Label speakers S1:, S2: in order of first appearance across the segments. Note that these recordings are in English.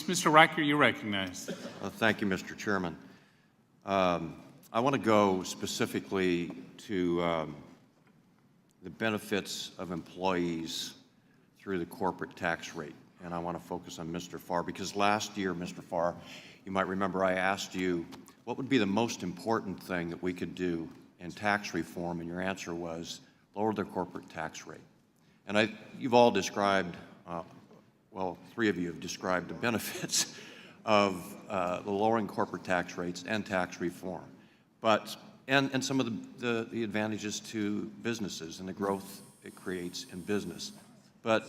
S1: Mr. Reichert, you're recognized.
S2: Thank you, Mr. Chairman. I want to go specifically to the benefits of employees through the corporate tax rate. And I want to focus on Mr. Farr, because last year, Mr. Farr, you might remember I asked you what would be the most important thing that we could do in tax reform, and your answer was lower the corporate tax rate. And you've all described, well, three of you have described the benefits of the lowering corporate tax rates and tax reform, and some of the advantages to businesses and the growth it creates in business. But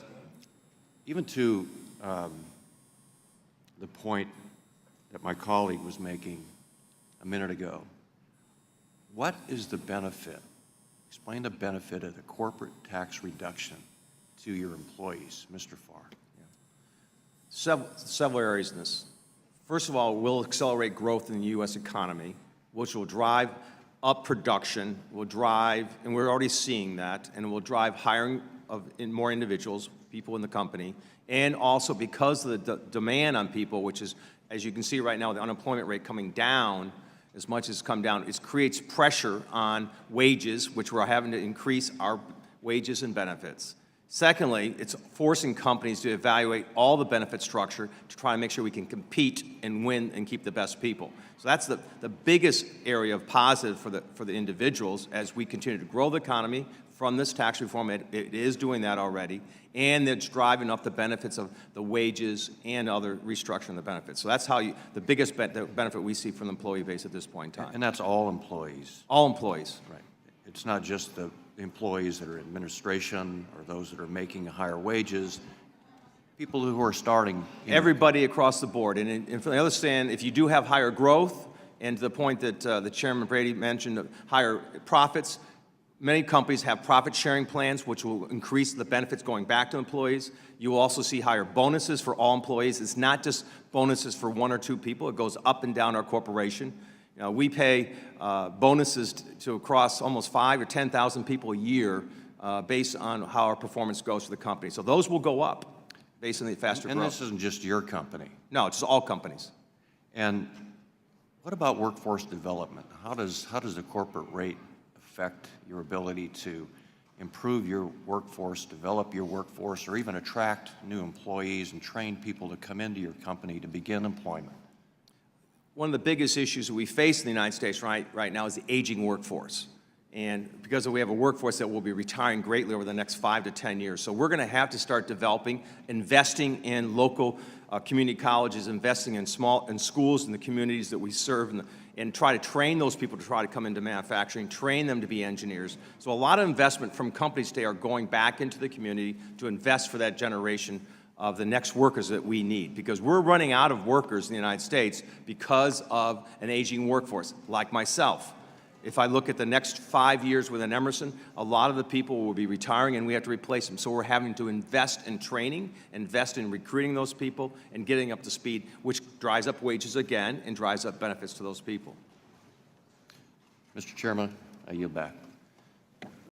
S2: even to the point that my colleague was making a minute ago, what is the benefit? Explain the benefit of the corporate tax reduction to your employees, Mr. Farr.
S3: Several areas in this. First of all, we'll accelerate growth in the U.S. economy, which will drive up production, will drive, and we're already seeing that, and will drive hiring of more individuals, people in the company, and also because of the demand on people, which is, as you can see right now, the unemployment rate coming down, as much as it's come down, it creates pressure on wages, which we're having to increase our wages and benefits. Secondly, it's forcing companies to evaluate all the benefit structure to try to make sure we can compete and win and keep the best people. So that's the biggest area of positive for the individuals as we continue to grow the economy from this tax reform. It is doing that already, and it's driving up the benefits of the wages and other restructuring the benefits. So that's how the biggest benefit we see from the employee base at this point in time.
S2: And that's all employees.
S3: All employees.
S2: Right. It's not just the employees that are in administration or those that are making higher wages, people who are starting.
S3: Everybody across the board. And from the other stand, if you do have higher growth, and to the point that the Chairman Brady mentioned, higher profits, many companies have profit-sharing plans, which will increase the benefits going back to employees. You will also see higher bonuses for all employees. It's not just bonuses for one or two people. It goes up and down our corporation. You know, we pay bonuses to across almost 5,000 or 10,000 people a year based on how our performance goes for the company. So those will go up based on the faster growth.
S2: And this isn't just your company.
S3: No, it's all companies.
S2: And what about workforce development? How does the corporate rate affect your ability to improve your workforce, develop your workforce, or even attract new employees and train people to come into your company to begin employment?
S3: One of the biggest issues that we face in the United States right now is the aging workforce. And because we have a workforce that will be retiring greatly over the next 5 to 10 years. So we're going to have to start developing, investing in local community colleges, investing in schools in the communities that we serve, and try to train those people to try to come into manufacturing, train them to be engineers. So a lot of investment from companies today are going back into the community to invest for that generation of the next workers that we need, because we're running out of workers in the United States because of an aging workforce, like myself. If I look at the next 5 years within Emerson, a lot of the people will be retiring and we have to replace them. So we're having to invest in training, invest in recruiting those people and getting up to speed, which drives up wages again and drives up benefits to those people.
S2: Mr. Chairman, I yield back.